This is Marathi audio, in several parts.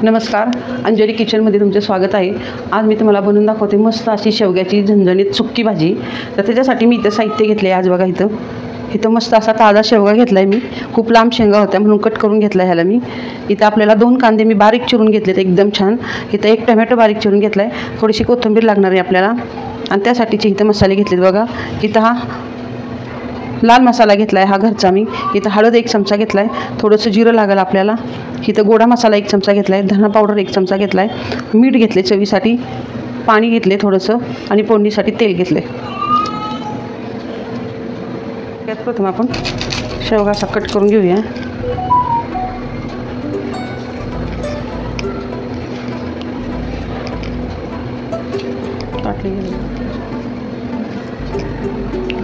नमस्कार, अंजली किचनमध्ये तुमचे स्वागत आहे। आज मी तुम्हाला बनवून दाखवते मस्त अशी शेवग्याची झणझणीत सुक्की भाजी। तर त्याच्यासाठी मी इथं साहित्य घेतले आज बघा। इथं मस्त असा ताजा शेवगा घेतलाय मी। खूप लांब शेंगा होत्या म्हणून कट करून घेतला ह्याला मी। इथं आपल्याला 2 कांदे मी बारीक चिरून घेतलेत एकदम छान। इथं 1 टोमॅटो बारीक चिरून घेतलाय। थोडीशी कोथिंबीर लागणार आहे आपल्याला आणि त्यासाठीचे इथं मसाले घेतलेत बघा। इथं हा लाल मसाला घेतलाय हा घरचा मी। इथं हळद 1 चमचा घेतलाय, थोडंसं जिरं लागेल आपल्याला। इथं गोडा मसाला 1 चमचा घेतलाय, धना पावडर 1 चमचा घेतलाय, मीठ घेतले चवीसाठी, पाणी घेतले थोडंसं आणि फोडणीसाठी तेल घेतले। त्यात प्रथम आपण शेवगा असा कट करून घेऊया।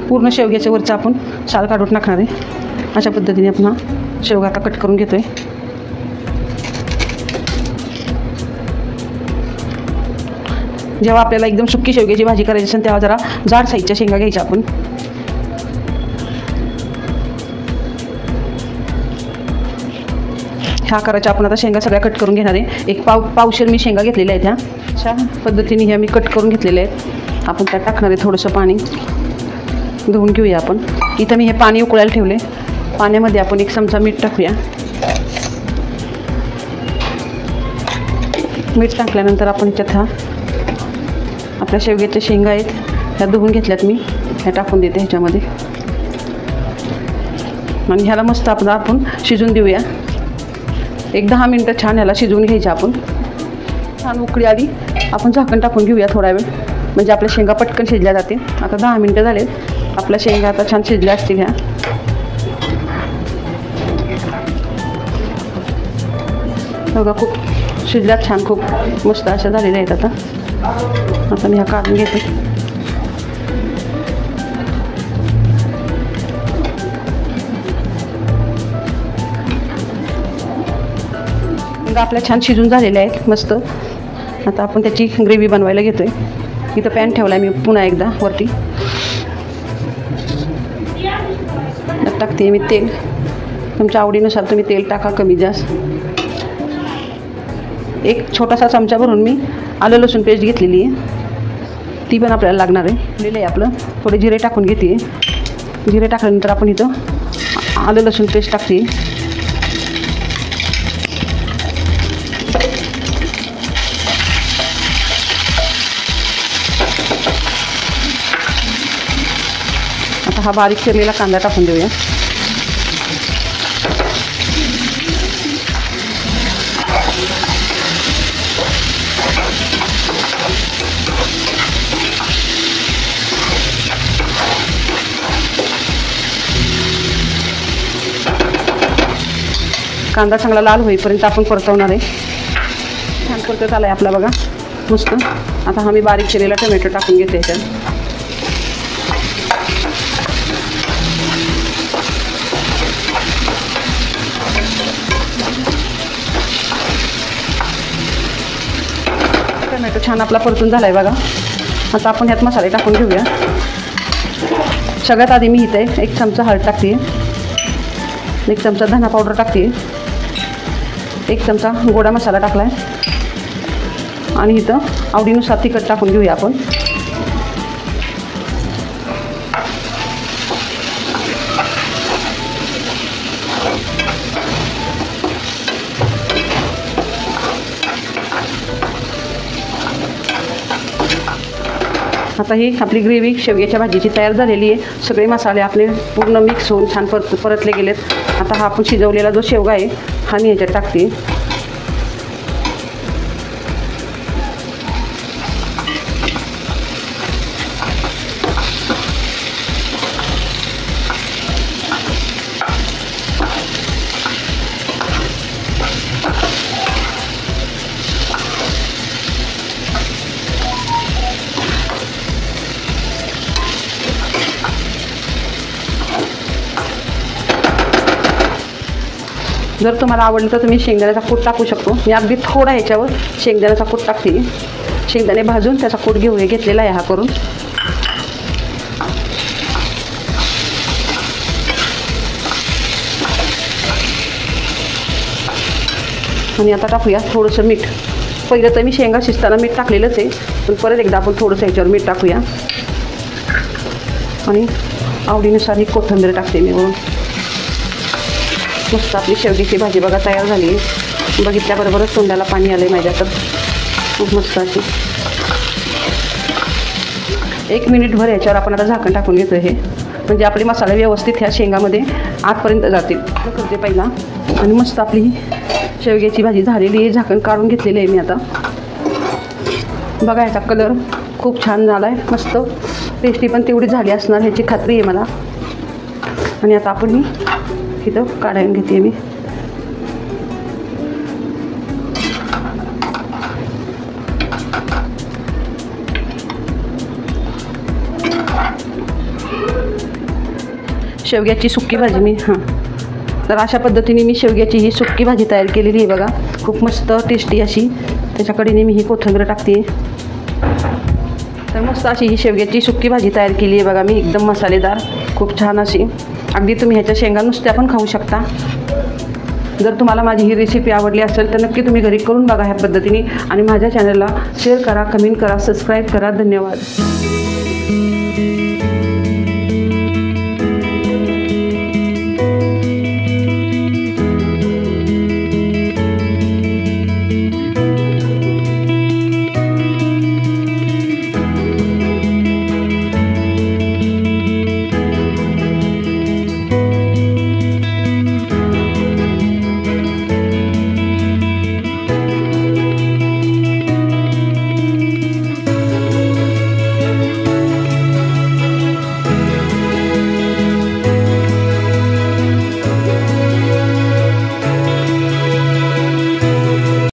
पूर्ण शेवग्याच्या वरचा आपण साल काढून टाकणार आहे। अशा पद्धतीने आपण हा शेवगा आता कट करून घेतोय। जेव्हा आपल्याला एकदम सुक्की शेवग्याची भाजी करायची असेल तेव्हा जरा जाड साईजच्या शेंगा घ्यायच्या आपण। ह्या करायच्या आपण आता शेंगा सगळ्या कट करून घेणार आहे। एक पावशेर मी शेंगा घेतलेल्या आहेत ह्या। अशा पद्धतीने ह्या मी कट करून घेतलेल्या आहेत। आपण त्यात टाकणार आहे थोडंसं पाणी, धुवून घेऊया आपण। इथं मी हे पाणी उकळायला ठेवले। पाण्यामध्ये आपण 1 चमचा मीठ टाकूया। मीठ टाकल्यानंतर आपण ह्याच्यात हा आपल्या शेवग्याच्या शेंगा आहेत ह्या धुवून घेतल्यात मी, ह्या टाकून देते ह्याच्यामध्ये आणि ह्याला मस्त आपण शिजून देऊया। 1-10 मिनटं छान ह्याला शिजवून घ्यायचं आपण। छान उकळी आली आपण झाकण टाकून घेऊया थोडा वेळ, म्हणजे आपल्या शेंगा पटकन शिजल्या जाते। आता 10 मिनटं झालेत, आपल्या शेंगा आता छान शिजल्या असतील ह्या। बघा खूप शिजल्यात छान, खूप मस्त अशा झालेल्या आहेत। आता मी ह्या काढून घेते। शेंगा आपल्या छान शिजून झालेल्या आहेत मस्त। आता आपण त्याची ग्रेव्ही बनवायला घेतोय। इथं पॅन ठेवला मी पुन्हा एकदा वरती। टाकते मी तेल, तुमच्या आवडीनुसार तुम्ही तेल टाका कमी जास्त। 1 छोटासा चमचा भरून मी आलं लसूण पेस्ट घेतलेली आहे, ती पण आपल्याला लागणार आहे। लिहिलं आहे आपलं। थोडे जिरे टाकून घेते। जिरे टाकल्यानंतर आपण इथं आलं लसूण पेस्ट टाकते। आता हा बारीक चिरलेला कांदा टाकून देऊया। कांदा चांगला लाल होईपर्यंत आपण परतवणार आहे। छान परतत आला आहे आपला बघा मस्त। आता हा मी बारीक चिरलेला टोमॅटो टाकून घेते ह्याच्यात। टोमॅटो छान आपला परतून झाला आहे बघा। आता आपण ह्यात मसाले टाकून घेऊया। सगळ्यात आधी मी इथे 1 चमचा हळद टाकते, 1 चमचा धना पावडर टाकते, 1 चमचा गोडा मसाला टाकला आहे आणि इथं आवडीनुसार तिखट टाकून घेऊया आपण। आता ही आपली ग्रेव्ही शेवग्याच्या भाजीची तयार झालेली आहे। सगळे मसाले आपले पूर्ण मिक्स होऊन छान परतले गेलेत। आता हा आपण शिजवलेला जो शेवगा आहे हा मी ह्याच्यात टाकते। जर तुम्हाला आवडलं तर तुम्ही शेंगदाण्याचा कूट टाकू शकतो। मी अगदी थोडा ह्याच्यावर शेंगदाण्याचा कूट टाकते। शेंगदाणे भाजून त्याचा कूट घेतलेला आहे हा करून। आणि आता टाकूया थोडंसं मीठ. पहिलं तर मी शेंगा शिजताना मीठ टाकलेलंच आहे, पण परत एकदा आपण थोडंसं याच्यावर मीठ टाकूया. आणि आवडीनुसार ही कोथिंबीर टाकते मी वरून. मस्त आपली शेवग्याची भाजी बघा तयार झाली आहे. बघितल्याबरोबरच तोंडाला पाणी आलं आहे माझ्या. तर खूप मस्त अशी 1 मिनिटभर याच्यावर आपण आता झाकण टाकून घेतो हे, म्हणजे आपले मसाले व्यवस्थित ह्या शेंगामध्ये आतपर्यंत जातील. करते पहिला. आणि मस्त आपली शेवग्याची भाजी झालेली आहे. झाकण काढून घेतलेलं आहे मी आता. बघा याचा कलर खूप छान झाला आहे. मस्त टेस्टी पण तेवढी झाली असणार ह्याची खात्री आहे मला. आणि आता आपण इथं काढून घेते मी. शेवग्याची सुक्की भाजी मी तर अशा पद्धतीने मी शेवग्याची ही सुक्की भाजी तयार केलेली आहे बघा. खूप मस्त टेस्टी अशी. त्याच्याकडे मी ही कोथिंबीर टाकते. तर मस्त अशी ही शेवग्याची सुक्की भाजी तयार केली आहे बघा मी, एकदम मसालेदार, खूप छान अशी. अगदी तुम्ही ह्याच्या शेंगा नुसत्या पण खाऊ शकता. जर तुम्हाला माझी ही रेसिपी आवडली असेल तर नक्की तुम्ही घरी करून बघा ह्या पद्धतीने. आणि माझ्या चॅनलला शेअर करा, कमेंट करा, सबस्क्राईब करा. धन्यवाद.